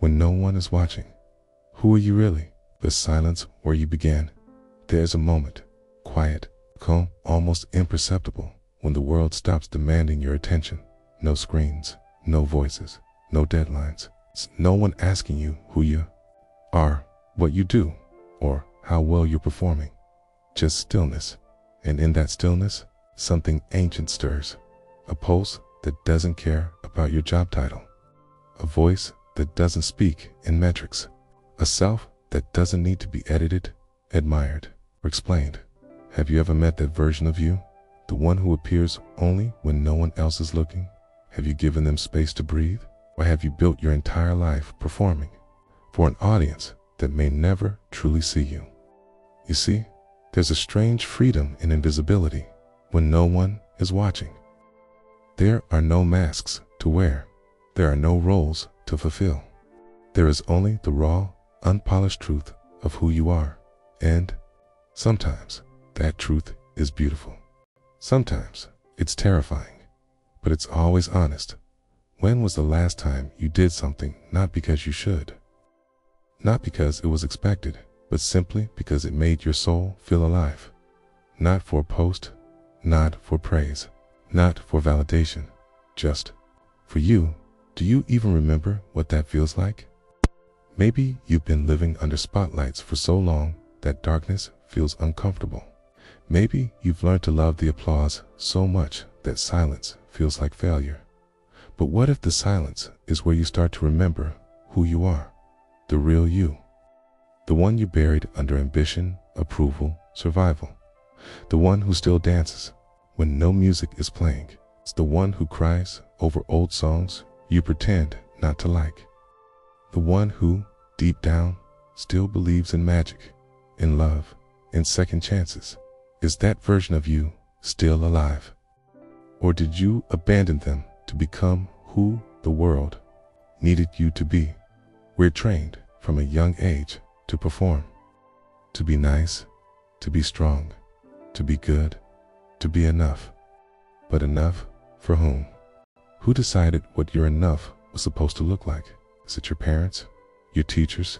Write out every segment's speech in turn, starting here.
when no one is watching? Who are you really? The silence where you began. There's a moment, quiet, calm, almost imperceptible, when the world stops demanding your attention. No screens, no voices, no deadlines. No one asking you who you are, what you do, or how well you're performing. Just stillness. And in that stillness, something ancient stirs. A pulse that doesn't care about your job title. A voice that doesn't speak in metrics. A self that doesn't need to be edited, admired, or explained. Have you ever met that version of you? The one who appears only when no one else is looking? Have you given them space to breathe? Or have you built your entire life performing for an audience that may never truly see you? You see, there's a strange freedom in invisibility when no one is watching. There are no masks to wear. There are no roles to fulfill. There is only the raw, unpolished truth of who you are. And sometimes that truth is beautiful. Sometimes it's terrifying, but it's always honest. When was the last time you did something not because you should? Not because it was expected, but simply because it made your soul feel alive. Not for a post, not for praise, not for validation, just for you. Do you even remember what that feels like? Maybe you've been living under spotlights for so long that darkness feels uncomfortable. Maybe you've learned to love the applause so much that silence feels like failure. But what if the silence is where you start to remember who you are? The real you. The one you buried under ambition, approval, survival. The one who still dances when no music is playing. It's the one who cries over old songs you pretend not to like. The one who, deep down, still believes in magic, in love, in second chances. Is that version of you still alive? Or did you abandon them to become who the world needed you to be? We're trained from a young age to perform, to be nice, to be strong, to be good, to be enough. But enough for whom? Who decided what your enough was supposed to look like? Is it your parents, your teachers,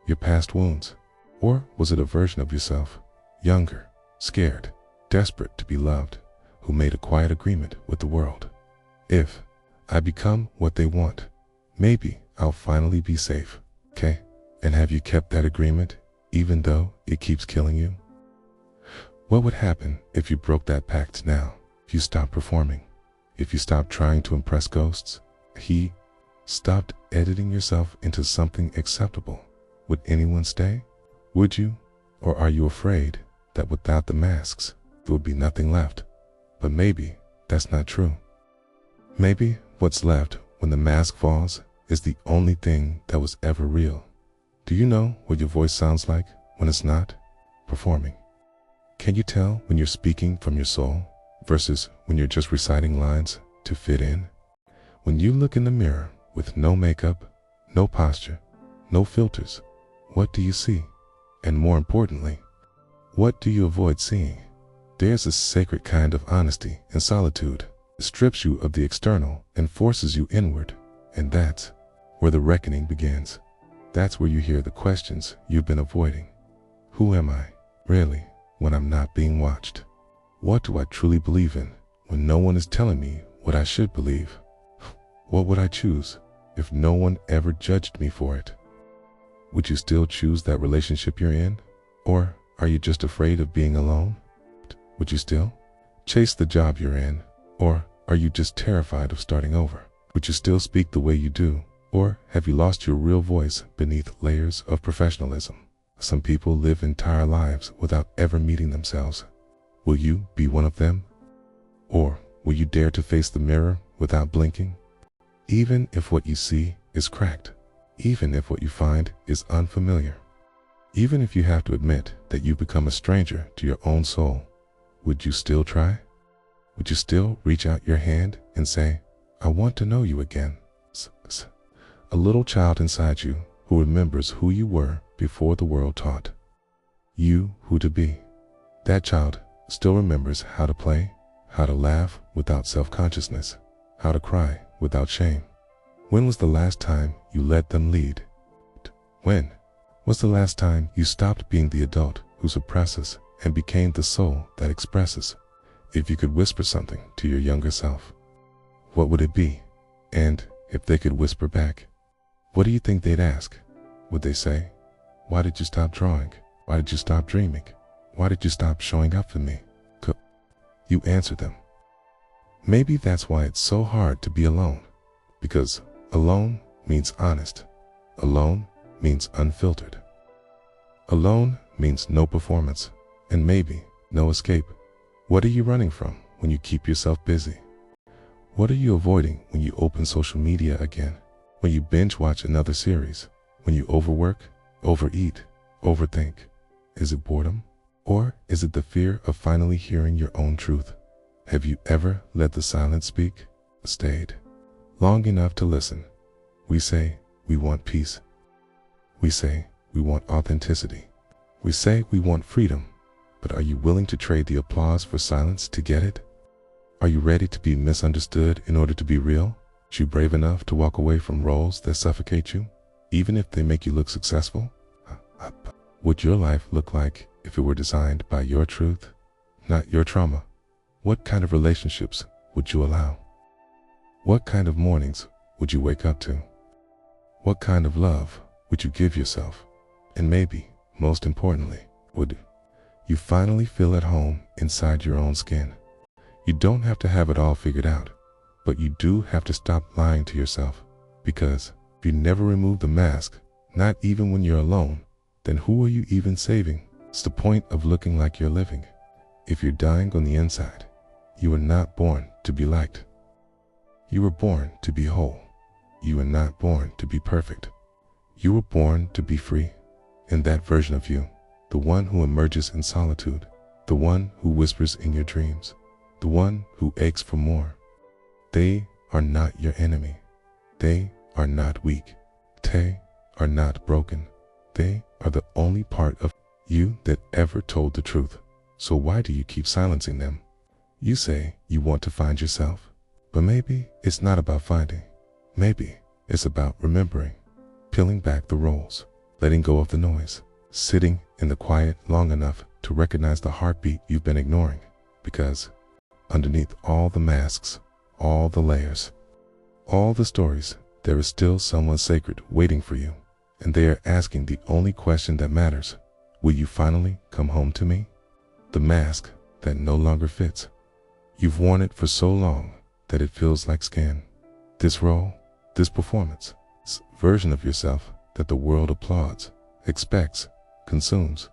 your past wounds? Or was it a version of yourself, younger, scared, desperate to be loved, who made a quiet agreement with the world? If I become what they want, maybe I'll finally be safe, okay? And have you kept that agreement, even though it keeps killing you? What would happen if you broke that pact now? If you stopped performing? If you stopped trying to impress ghosts? He stopped editing yourself into something acceptable? Would anyone stay? Would you? Or are you afraid that without the masks, there would be nothing left? But maybe that's not true. Maybe what's left when the mask falls is the only thing that was ever real. Do you know what your voice sounds like when it's not performing? Can you tell when you're speaking from your soul versus when you're just reciting lines to fit in? When you look in the mirror with no makeup, no posture, no filters, what do you see? And more importantly, what do you avoid seeing? There's a sacred kind of honesty in solitude. It strips you of the external and forces you inward. And that's where the reckoning begins. That's where you hear the questions you've been avoiding. Who am I, really, when I'm not being watched? What do I truly believe in when no one is telling me what I should believe? What would I choose if no one ever judged me for it? Would you still choose that relationship you're in? Or are you just afraid of being alone? Would you still chase the job you're in? Or are you just terrified of starting over? Would you still speak the way you do? Or have you lost your real voice beneath layers of professionalism? Some people live entire lives without ever meeting themselves. Will you be one of them? Or will you dare to face the mirror without blinking? Even if what you see is cracked, even if what you find is unfamiliar, even if you have to admit that you become a stranger to your own soul, would you still try? Would you still reach out your hand and say, I want to know you again? A little child inside you who remembers who you were before the world taught you who to be. That child still remembers how to play, how to laugh without self-consciousness, how to cry without shame. When was the last time you let them lead When was the last time you stopped being the adult who suppresses and became the soul that expresses? If you could whisper something to your younger self, what would it be? And if they could whisper back, what do you think they'd ask? Would they say, "Why did you stop drawing? Why did you stop dreaming? Why did you stop showing up for me?" You answer them. Maybe that's why it's so hard to be alone, because alone means honest. Alone means unfiltered. Alone means no performance, and maybe no escape. What are you running from when you keep yourself busy? What are you avoiding when you open social media again? When you binge watch another series? When you overwork, overeat, overthink? Is it boredom? Or is it the fear of finally hearing your own truth? Have you ever let the silence speak? Stayed long enough to listen? We say we want peace. We say we want authenticity. We say we want freedom. But are you willing to trade the applause for silence to get it? Are you ready to be misunderstood in order to be real? Are you brave enough to walk away from roles that suffocate you, even if they make you look successful? Would your life look like if it were designed by your truth, not your trauma? What kind of relationships would you allow? What kind of mornings would you wake up to? What kind of love would you give yourself? And maybe, most importantly, would you finally feel at home inside your own skin? You don't have to have it all figured out, but you do have to stop lying to yourself, because if you never remove the mask, not even when you're alone, then who are you even saving? It's the point of looking like you're living. If you're dying on the inside, you were not born to be liked. You were born to be whole. You were not born to be perfect. You were born to be free. And that version of you, the one who emerges in solitude, the one who whispers in your dreams, the one who aches for more, they are not your enemy. They are not weak. They are not broken. They are the only part of you that ever told the truth. So why do you keep silencing them? You say you want to find yourself, but maybe it's not about finding. Maybe it's about remembering, peeling back the rolls, letting go of the noise, sitting in the quiet long enough to recognize the heartbeat you've been ignoring. Because underneath all the masks, all the layers, all the stories, there is still someone sacred waiting for you. And they are asking the only question that matters. Will you finally come home to me? The mask that no longer fits. You've worn it for so long that it feels like skin. This role, this performance, this version of yourself that the world applauds, expects, consumes.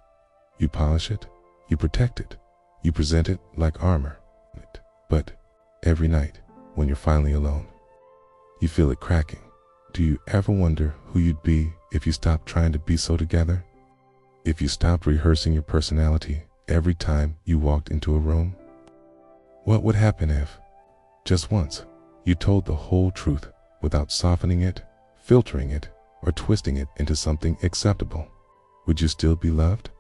You polish it, you protect it, you present it like armor. But every night, when you're finally alone, you feel it cracking. Do you ever wonder who you'd be if you stopped trying to be so together? If you stopped rehearsing your personality every time you walked into a room? What would happen if, just once, you told the whole truth without softening it, filtering it, or twisting it into something acceptable? Would you still be loved?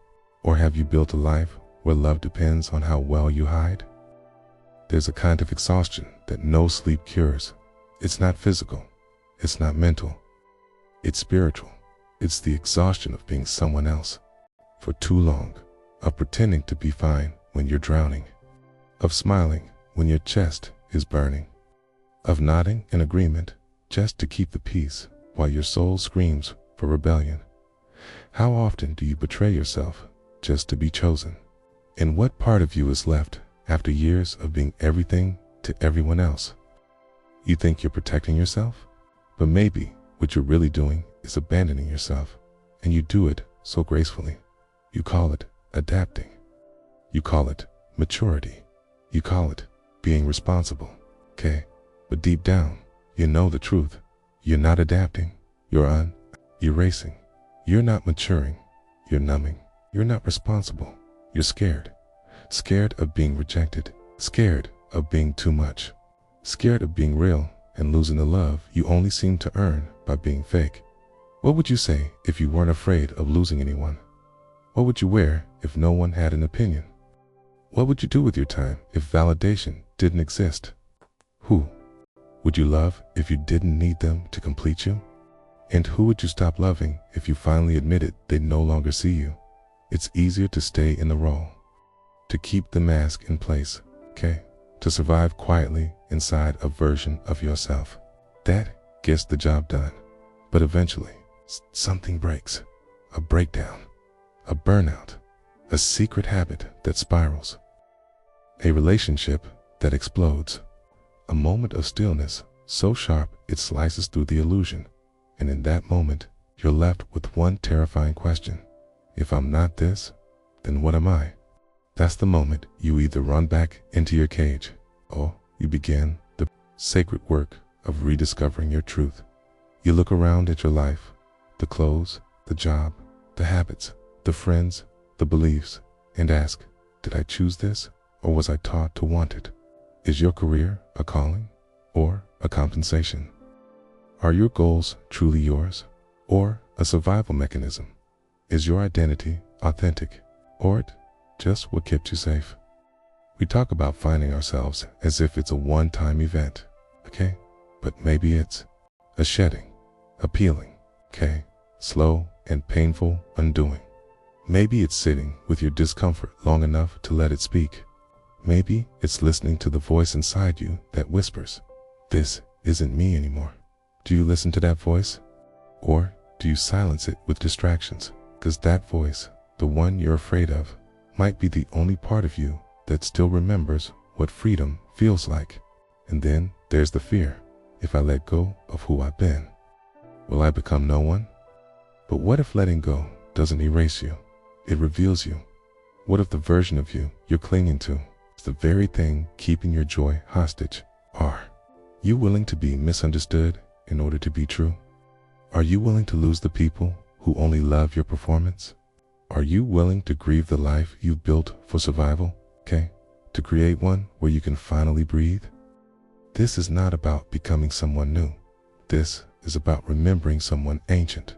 Or have you built a life where love depends on how well you hide? There's a kind of exhaustion that no sleep cures. It's not physical. It's not mental. It's spiritual. It's the exhaustion of being someone else for too long, of pretending to be fine when you're drowning, of smiling when your chest is burning, of nodding in agreement just to keep the peace while your soul screams for rebellion. How often do you betray yourself just to be chosen? And what part of you is left after years of being everything to everyone else? You think you're protecting yourself? But maybe what you're really doing is abandoning yourself, and you do it so gracefully. You call it adapting. You call it maturity. You call it being responsible. Okay, but deep down, you know the truth. You're not adapting. You're erasing. You're not maturing. You're numbing. You're not responsible. You're scared. Scared of being rejected. Scared of being too much. Scared of being real and losing the love you only seem to earn by being fake. What would you say if you weren't afraid of losing anyone? What would you wear if no one had an opinion? What would you do with your time if validation didn't exist? Who would you love if you didn't need them to complete you? And who would you stop loving if you finally admitted they no longer see you? It's easier to stay in the role, to keep the mask in place, okay? To survive quietly inside a version of yourself. That gets the job done. But eventually, something breaks. A breakdown, a burnout, a secret habit that spirals, a relationship that explodes, a moment of stillness so sharp it slices through the illusion. And in that moment, you're left with one terrifying question. If I'm not this, then what am I? That's the moment you either run back into your cage, or you begin the sacred work of rediscovering your truth. You look around at your life, the clothes, the job, the habits, the friends, the beliefs, and ask, did I choose this, or was I taught to want it? Is your career a calling, or a compensation? Are your goals truly yours, or a survival mechanism? Is your identity authentic, or it just what kept you safe? We talk about finding ourselves as if it's a one-time event, okay? But maybe it's a shedding, a peeling, okay? Slow and painful undoing. Maybe it's sitting with your discomfort long enough to let it speak. Maybe it's listening to the voice inside you that whispers, this isn't me anymore. Do you listen to that voice? Or do you silence it with distractions? Because that voice, the one you're afraid of, might be the only part of you that still remembers what freedom feels like. And then there's the fear. If I let go of who I've been, will I become no one? But what if letting go doesn't erase you? It reveals you. What if the version of you you're clinging to is the very thing keeping your joy hostage? Are you willing to be misunderstood in order to be true? Are you willing to lose the people who only love your performance? Are you willing to grieve the life you've built for survival, okay? To create one where you can finally breathe? This is not about becoming someone new. This is about remembering someone ancient,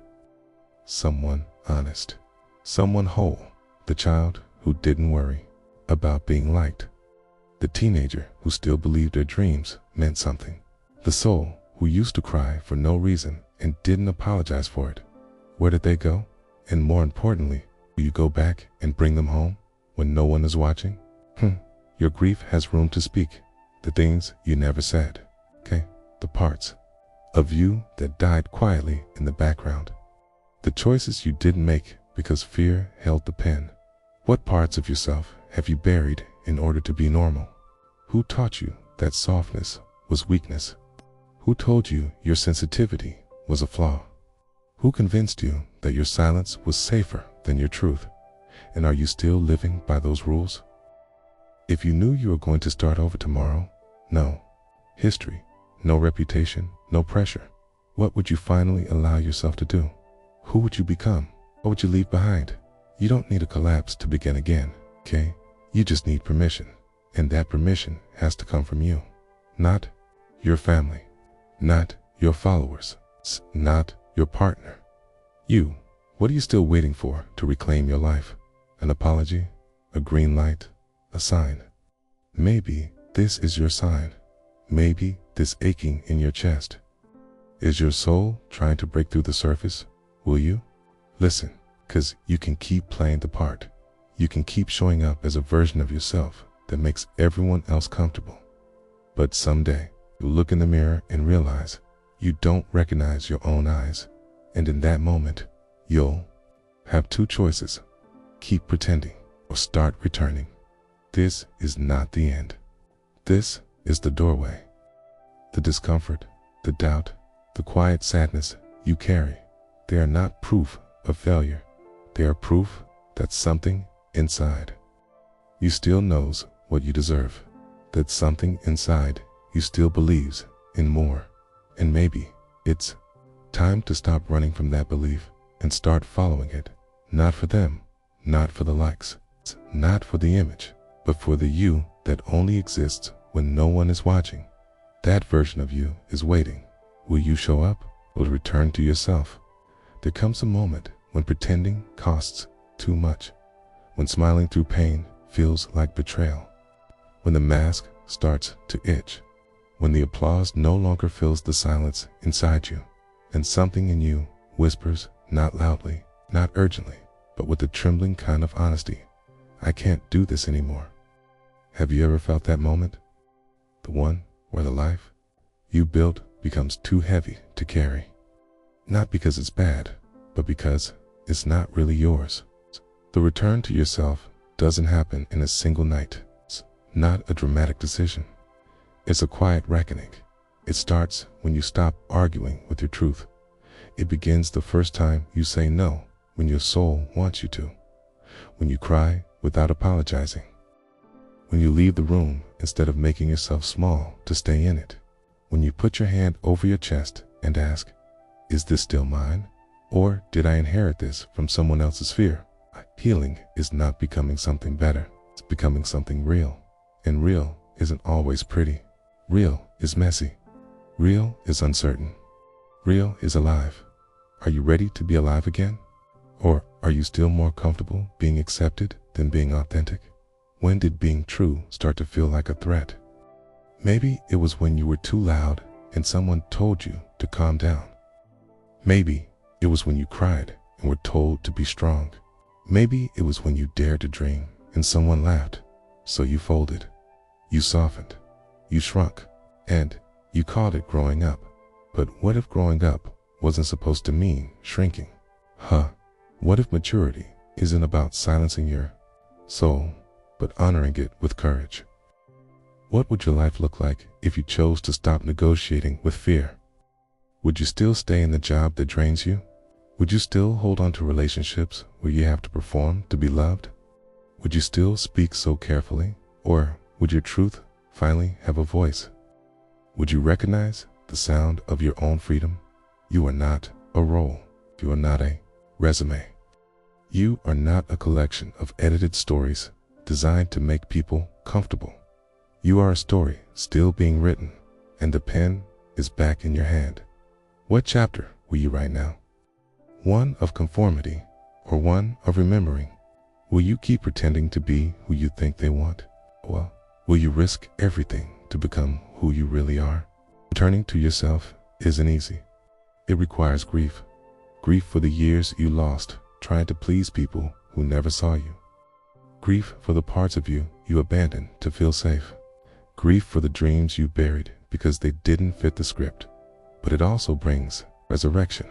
someone honest, someone whole, the child who didn't worry about being liked, the teenager who still believed their dreams meant something, the soul who used to cry for no reason and didn't apologize for it. Where did they go? And more importantly, will you go back and bring them home when no one is watching? Your grief has room to speak. The things you never said, okay? The parts of you that died quietly in the background. The choices you didn't make because fear held the pen. What parts of yourself have you buried in order to be normal? Who taught you that softness was weakness? Who told you your sensitivity was a flaw? Who convinced you that your silence was safer than your truth? And are you still living by those rules? If you knew you were going to start over tomorrow, no history, no reputation, no pressure, what would you finally allow yourself to do? Who would you become? What would you leave behind? You don't need a collapse to begin again, okay? You just need permission. And that permission has to come from you. Not your family, not your followers, not your partner. You. What are you still waiting for to reclaim your life? An apology? A green light? A sign? Maybe this is your sign. Maybe this aching in your chest is your soul trying to break through the surface. Will you? Listen, because you can keep playing the part. You can keep showing up as a version of yourself that makes everyone else comfortable. But someday, you'll look in the mirror and realize you don't recognize your own eyes. And in that moment, you'll have two choices. Keep pretending or start returning. This is not the end. This is the doorway. The discomfort, the doubt, the quiet sadness you carry, they are not proof of failure. They are proof that something inside you still knows what you deserve. That something inside you still believes in more. And maybe it's time to stop running from that belief and start following it. Not for them, not for the likes, not for the image, but for the you that only exists when no one is watching. That version of you is waiting. Will you show up? Will you return to yourself? There comes a moment when pretending costs too much, when smiling through pain feels like betrayal, when the mask starts to itch, when the applause no longer fills the silence inside you. and something in you whispers, not loudly, not urgently, but with a trembling kind of honesty, I can't do this anymore. Have you ever felt that moment? The one where the life you built becomes too heavy to carry. Not because it's bad, but because it's not really yours. The return to yourself doesn't happen in a single night. It's not a dramatic decision. It's a quiet reckoning. It starts when you stop arguing with your truth. It begins the first time you say no when your soul wants you to. When you cry without apologizing. When you leave the room instead of making yourself small to stay in it. When you put your hand over your chest and ask, is this still mine? Or did I inherit this from someone else's fear? Healing is not becoming something better. It's becoming something real. And real isn't always pretty. Real is messy. Real is uncertain. Real is alive. Are you ready to be alive again? Or are you still more comfortable being accepted than being authentic? When did being true start to feel like a threat? Maybe it was when you were too loud and someone told you to calm down. Maybe it was when you cried and were told to be strong. Maybe it was when you dared to dream and someone laughed, so you folded. You softened. You shrunk. And you called it growing up. But what if growing up wasn't supposed to mean shrinking? What if maturity isn't about silencing your soul, but honoring it with courage? What would your life look like if you chose to stop negotiating with fear? Would you still stay in the job that drains you? Would you still hold on to relationships where you have to perform to be loved? Would you still speak so carefully? Or would your truth finally have a voice? Would you recognize the sound of your own freedom? You are not a role. You are not a resume. You are not a collection of edited stories designed to make people comfortable. You are a story still being written, and the pen is back in your hand. What chapter will you write now? One of conformity or one of remembering? Will you keep pretending to be who you think they want? Well, will you risk everything to become who you really are? Returning to yourself isn't easy. It requires grief. Grief for the years you lost trying to please people who never saw you. Grief for the parts of you you abandoned to feel safe. Grief for the dreams you buried because they didn't fit the script. But it also brings resurrection.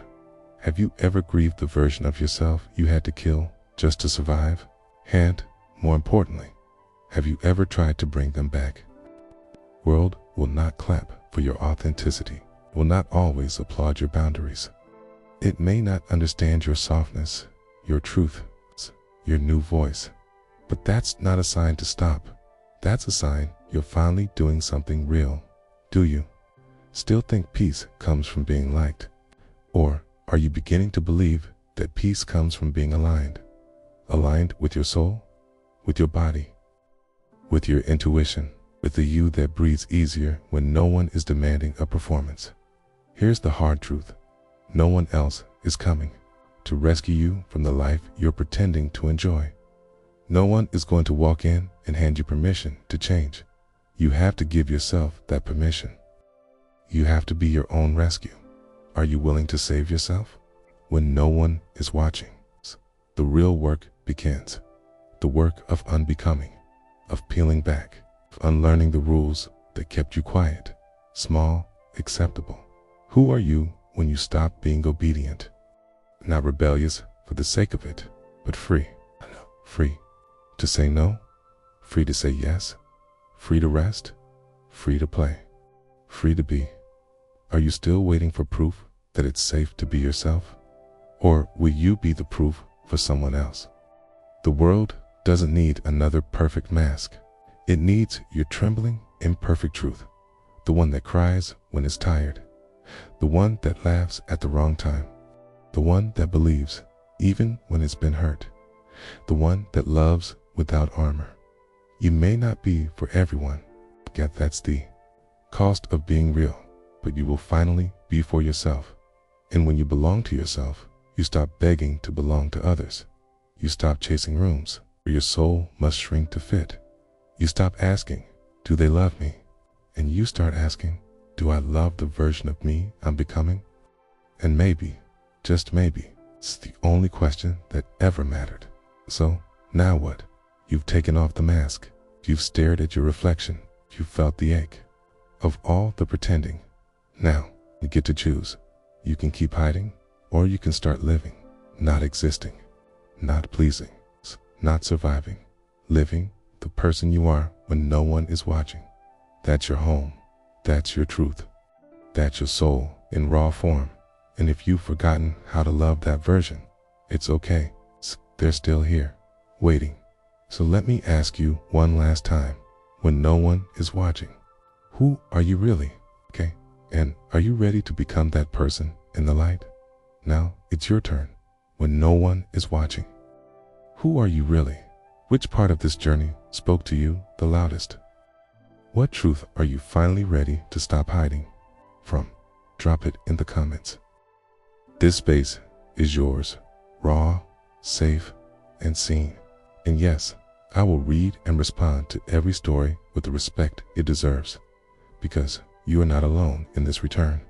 Have you ever grieved the version of yourself you had to kill just to survive? And, more importantly, have you ever tried to bring them back? World will not clap for your authenticity, will not always applaud your boundaries. It may not understand your softness, your truth, your new voice. But that's not a sign to stop. That's a sign you're finally doing something real. Do you still think peace comes from being liked? Or are you beginning to believe that peace comes from being aligned? Aligned with your soul, with your body, with your intuition, with the you that breathes easier when no one is demanding a performance. Here's the hard truth. No one else is coming to rescue you from the life you're pretending to enjoy. No one is going to walk in and hand you permission to change. You have to give yourself that permission. You have to be your own rescue. Are you willing to save yourself? When no one is watching, the real work begins. The work of unbecoming, of peeling back, of unlearning the rules that kept you quiet, small, acceptable. Who are you when you stop being obedient? Not rebellious for the sake of it, but free. Free to say no, free to say yes, free to rest, free to play, free to be. Are you still waiting for proof that it's safe to be yourself? Or will you be the proof for someone else? The world doesn't need another perfect mask. It needs your trembling, imperfect truth. The one that cries when it's tired. The one that laughs at the wrong time. The one that believes even when it's been hurt. The one that loves without armor. You may not be for everyone, yet that's the cost of being real, but you will finally be for yourself. And when you belong to yourself, you stop begging to belong to others. You stop chasing rooms where your soul must shrink to fit. You stop asking, do they love me? And you start asking, do I love the version of me I'm becoming? And maybe, just maybe, it's the only question that ever mattered. So, now what? You've taken off the mask. You've stared at your reflection. You've felt the ache of all the pretending. Now, you get to choose. You can keep hiding, or you can start living, not existing, not pleasing, not surviving, living the person you are when no one is watching. That's your home. That's your truth. That's your soul in raw form. And if you've forgotten how to love that version, it's okay. They're still here, waiting. So let me ask you one last time, when no one is watching, who are you really? Okay? And are you ready to become that person in the light? Now it's your turn, when no one is watching. Who are you really? Which part of this journey spoke to you the loudest? What truth are you finally ready to stop hiding from? Drop it in the comments. This space is yours, raw, safe, and seen. And yes, I will read and respond to every story with the respect it deserves, because you are not alone in this return.